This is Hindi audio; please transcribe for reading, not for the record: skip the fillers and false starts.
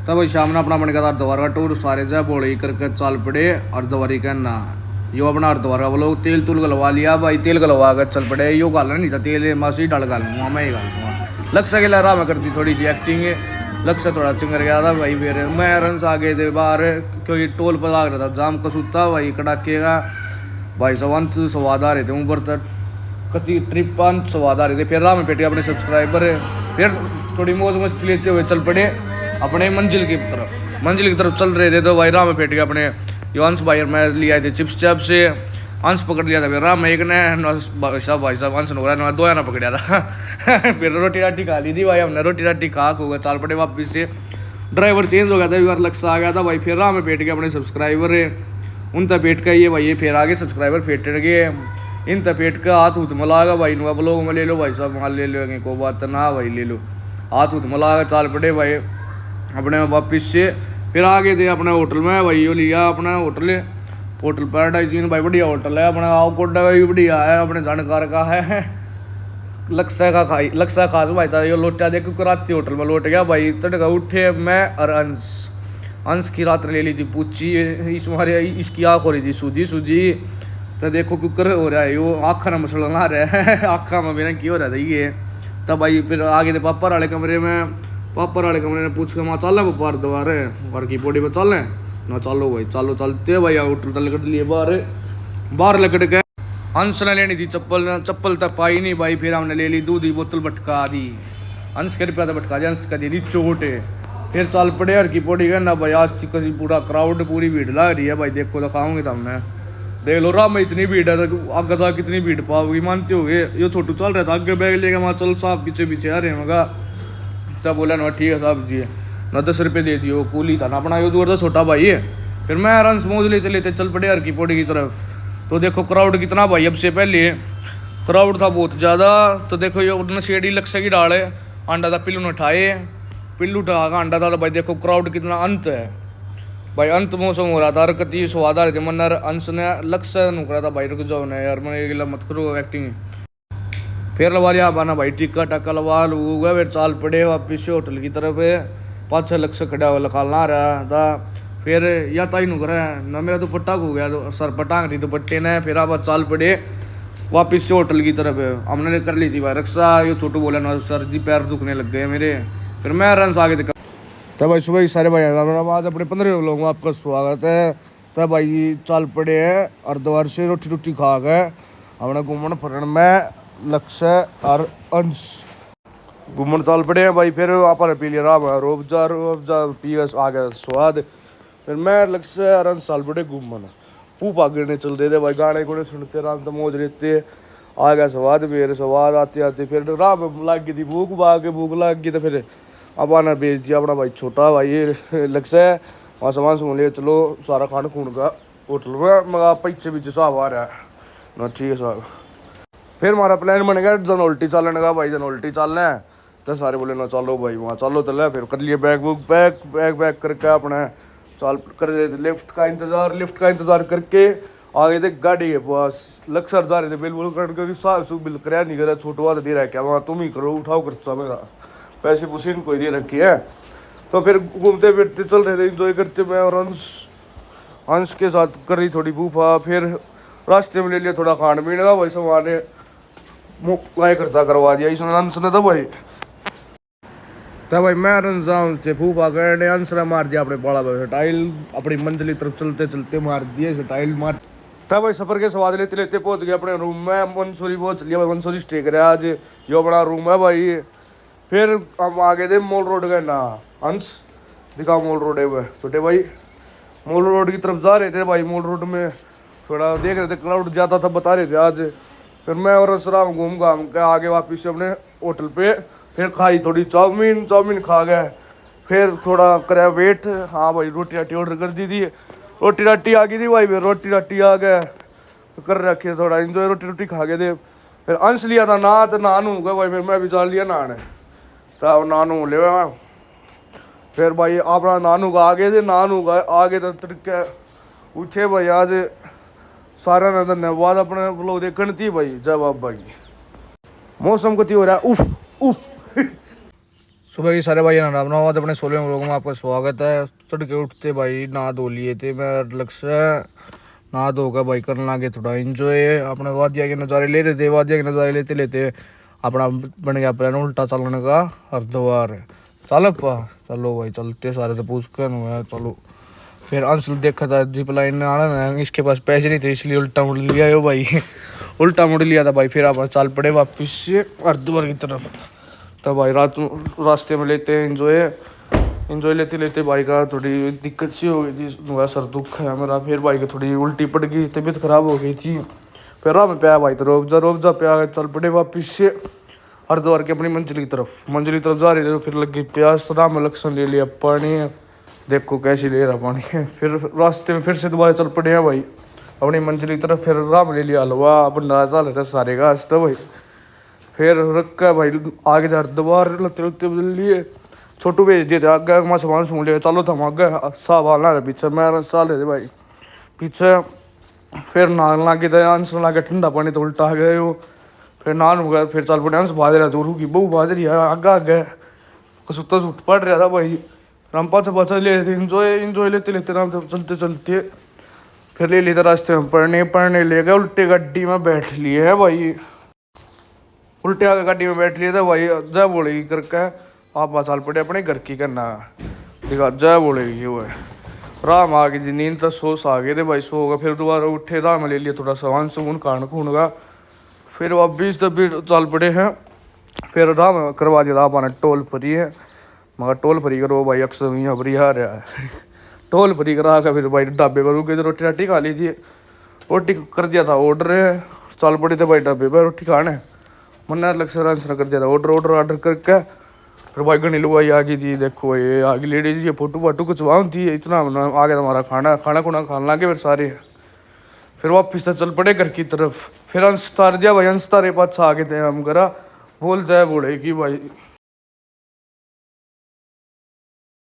तब भाई शाम ने अपना मन का दोबारा का टूर सारे जा बोले करके चल पड़े और दोबारी कहना यो अपना अर्धवार का बोलो तेल तूल गलवा लिया भाई। तेल गलवा कर चल पड़े। यो गालना नहीं था तेल मासी डाल गालूंगा मैं ही गालूंगा। लक्ष्य के लारा में करती थोड़ी सी एक्टिंग। लक्ष्य थोड़ा चंगर गया था भाई। फिर मैं रन आ गए थे बाहर क्योंकि टोल पर आ रहा था जाम कसूता भाई कड़ाके का भाई। सवंत स्वाद आ रहे थे ऊपर तक कति ट्रिपान स्वाद आ रहे थे। फिर राह में पेटे अपने सब्सक्राइबर फिर थोड़ी मौज मस्ती लेते हुए चल पड़े अपने मंजिल की तरफ चल रहे थे। तो भाई राह में पेट के अपने अंश भाई मैं लिया थे चिप्स चैप से अंश पकड़ लिया था। फिर राम एक ने भाई साहब अंश नुकरा दो ना पकड़ा था। फिर रोटी राटी खा ली थी भाई हमने। रोटी राटी खा होगा चाल पड़े वापिस से। ड्राइवर चेंज हो गया था बार लक्ष्य आ गया था भाई। फिर राह में पेट के अपने सब्सक्राइबर उन तक पेट का ये भाई ये फिर आगे सब्सक्राइबर फेट गए इन तक पेट का हाथ उत मलागा भाई। नुआ ब्लॉग में ले लो भाई साहब माल ले लो को बात ना भाई ले लो हाथ उत मलागा चाल पड़े भाई अपने वापिस से। फिर आगे थे अपने होटल में भाई यो लिया अपना होटल पैराडाइज भाई बढ़िया होटल है अपना आओ कोडा भी बढ़िया है अपने जानकार का है। लक्ष्य खास भाई था यो लोटा देखो कराती होटल में लौट गया भाई। तड़का उठे मैं और अंश की रात ले ली थी पूछी इस मारे इसकी आँख हो रही थी सूजी तो देखो कुकर हो रहा है यो आँखा ना मसला ना रहा है। आँखा में मेरा क्यों हो रहा था ये। तब भाई फिर आगे थे पापा वाले कमरे ने पूछ के माँ चल रहे बार दोबारे बार की बॉडी पर चल रहे ना चलो भाई चलो चलते भाई होटल तक लकड़ लिए बाहर लकड़ के अंश ने लेनी थी चप्पल तक पाई नहीं भाई। फिर हमने ले ली दूध की बोतल भटका दी अंश के रुपया तो भटका दिया अंश का दे दी चोट। फिर चल पड़े हर की पौड़ी कहना भाई आज कभी पूरा क्राउड पूरी भीड़ लग रही है भाई। देखो दिखाऊंगे तो हमने देख लो राह में इतनी भीड़ है तो आगे तक कितनी भीड़ पाओगी मानते हो गए। ये छोटू चल रहा था आगे बैग लेके वहाँ चल साहब पीछे आ रहे मगा तब बोला ना ठीक है साहब जी ना 10 रुपये दे दियो कूली था ना अपना यो दूर था छोटा भाई है। फिर मैं रंस मौज लेते चल पड़े हर की पौड़ी की तरफ। तो देखो क्राउड कितना भाई अब से पहले क्राउड था बहुत ज़्यादा। तो देखो ये नशेड़ी लक्ष्य की डाल है अंडा था पिल्लू ने उठाए पिल्लू उठा का अंडा था तो भाई देखो क्राउड कितना अंत है भाई। अंत मौसम हो रहा था हरकती स्वाद आ रहे थे मन्नर अंश ने लक्ष्य नुकरा था भाई रुक जाओ ना यार मैंने गिला मत करो एक्टिंग। फिर लवा लिया बाना भाई टिक्का टक्का लवा लूगा फिर चाल पड़े वापिस से होटल की तरफ पाँच लक्ष्य खड़ा हुआ लखालना रहा था। फिर या ताई नुकरा ना मेरा तो पट्टा हो गया तो सर पटांग रही तो पट्टे ने। फिर आप चाल पड़े वापिस से होटल की तरफ हमने कर ली थी भाई रक्षा। ये छोटू बोला ना सर जी पैर दुखने लग गए मेरे। फिर मैं रन आगे थे तब भाई सुबह सारे भाई आज अपने 15 लोगों में आपका स्वागत है। तब भाई चाल पड़े है और दोबारा से रोटी खा गए हमने घूमन फिरन में लक्ष्य और अंश घूमन चाल पड़े हैं भाई। फिर आप पी लिया राम रोबजा पी आ गया स्वाद। फिर मैं लक्ष्य और अंश चाल पड़े घूमन खूब आगे नहीं चल रहे थे भाई। गाने गुने सुनते राम तो मौज लेते आ गया स्वाद। फिर स्वाद आते फिर राम लग गई थी भूख लग गई। तो फिर अब आना बेच दिया अपना भाई छोटा भाई लक्ष्य वहाँ सामान सुन लिया चलो सारा खान खून का होटल में मगा पीछे साहब आ रहा है ना ठीक है साहब। फिर हमारा प्लान बन गया जनोल्टी चलने का भाई। जनोल्टी चलना है तो सारे बोले ना चलो भाई वहाँ चलो तो फिर कर लिए बैग करके अपने चाल कर रहे थे लिफ्ट का इंतज़ार करके आगे थे गाड़ी के पास। लक्ष्य जा रहे थे बिल करके साहब सुख बिल कराया नहीं करा छोटवा दे रहा है क्या वहाँ तुम ही करो उठाओ खर्चा मेरा पैसे पूछे कोई दे रखी है। तो फिर घूमते फिरते चल रहे थे इंजॉय करते मैं और अंश के साथ कर रही थोड़ी बूफा। फिर रास्ते में ले लिया थोड़ा खान पीने का भाई सामान मुफ्त खर्चा करवा दिया इसने अंश ने। तो भाई मैं रंजाम से फूफा करने अंश ने मार दिया अपने बड़ा भाई टाइल अपनी मंजिल की तरफ चलते मार दिए टाइल मार। तब भाई सफर के स्वाद लेते पहुंच गए अपने रूम में। मंसूरी पहुंच लिया भाई मंसूरी स्टे करे आज यो बड़ा रूम है भाई। फिर हम आगे थे मॉल रोड गए ना अंश दिखा मॉल रोड है वह छोटे भाई मॉल रोड की तरफ जा रहे थे भाई। मॉल रोड में थोड़ा देख रहे थे क्राउड ज़्यादा था बता रहे थे आज। फिर मैं और असराम घूम घाम के आगे वापिस अपने होटल पे फिर खाई थोड़ी चाउमीन खा गए। फिर थोड़ा कराया वेट हाँ भाई रोटी राटी ऑर्डर कर दी थी रोटी राटी आ गई थी भाई। फिर रोटी राटी आ गए कर रखे थोड़ा इंजॉय रोटी खा गए थे। फिर अंश लिया था ना तो नानू गए भाई। फिर मैं भी जा लिया नहाने तब नानू ले फिर भाई अपना नानू का आगे थे आगे तो तड़के उठे भाई आज सारा ने धन्यवाद अपने व्लॉग देखने थी भाई जय बाबा की। मौसम कति हो रहा है उफ सुबह की सारे भाई रामनाथ अपने 16वें व्लॉग में आपका स्वागत है। तड़के उठते भाई नहा धो लिए थे, मैं अलग से नहा धोकर भाई करने लगे थोड़ा इंजॉय। अपने वादिया के नज़ारे ले रहे थे, वादिया के नज़ारे लेते लेते अपना बन गया प्लान उल्टा चलने का। हरिद्वार चल पा, चलो भाई चलते सारे तो पूछ कर चलो। फिर अंशल देखा था जिप लाइन आना, इसके पास पैसे नहीं थे इसलिए उल्टा मुड़ लिया यो भाई उल्टा मुड़ लिया था भाई। फिर आप चल पड़े वापस से हरिद्वार की तरफ। तब भाई रास्ते में लेते हैं इंजॉय लेते लेते भाई का थोड़ी दिक्कत सी हो गई थी, मेरा सर दुख है मेरा। फिर भाई की थोड़ी उल्टी पड़ गई, तबीयत खराब हो गई थी। फिर राह में प्या भाई तो रोबजा प्या चल पड़े वापस से हरिद्वार की अपनी मंजिल की तरफ जा रहे थे। फिर लग गई प्यास, तो राह में लक्षण ले लिया पानी, देखो कैसे ले रहा पानी फिर रास्ते में फिर से दोबारा चल पड़े हैं भाई अपनी मंजिल की तरफ। फिर राह में ले लिया हलवा भंडारा चाल रहा सारे का तो भाई। फिर रखा भाई आगे जा हरिद्वार लते लुते बदल लिए, छोटू भेज दिए थे आगे, मैं सामान सुन लिया चलो था आगे साहब आना रहे पीछे, मैं साल रहे थे भाई पीछे। फिर नहाने लगे थे, अंश लगे ठंडा पानी तो उल्टा आ गए वो। फिर नहान हो गया, फिर चल पड़े अंश बाज रहा जोरू की बहू बाज रही है आगे सुता सूट पड़ रहा था भाई। हम पाछा ले रहे थे, इंजॉय लेते लेते राम चलते चलते फिर ले लिए थे रास्ते में पढ़ने ले गए। उल्टे गाड़ी में बैठ लिए है भाई, उल्टे आगे गाड़ी में बैठ लिए थे भाई। जय बोलेगी करके आप चल पड़े अपने घर की करना देखा, जय बोलेगी वो है। राह में आ गई थी नींद, तो सोस आ गए थे भाई, सो गए। फिर दोबारा उठे, राह में ले लिया थोड़ा सामान सुन खान खून का। फिर वापिस तब भी चल पड़े हैं। फिर राह में करवा दिया था आपने टोल फ्री है, मगर टोल फ्री करो भाई अक्सर यहाँ पर आ रहा है टोल फ्री करा कर फिर भाई ढाबे पर रुके थे, रोटी राटी खा ली थी। रोटी कर दिया था ऑर्डर, चल पड़े थे भाई ढाबे पर रोटी खाने। मैंने अलग से आंसर कर दिया था ऑर्डर करके। फिर भाई घनी लुगाई आ गई थी, देखो भाई आ गई लेडीज, ये फोटो फाटू खिंचवाऊँ थी, इतना आ गया हमारा खाना खुना खाने लगे फिर सारे। फिर वापिस तो चल पड़े घर की तरफ। फिर अंश तार दिया भाई, अंश तारे पास आ गए थे हम घर, बोल जाए बोले कि भाई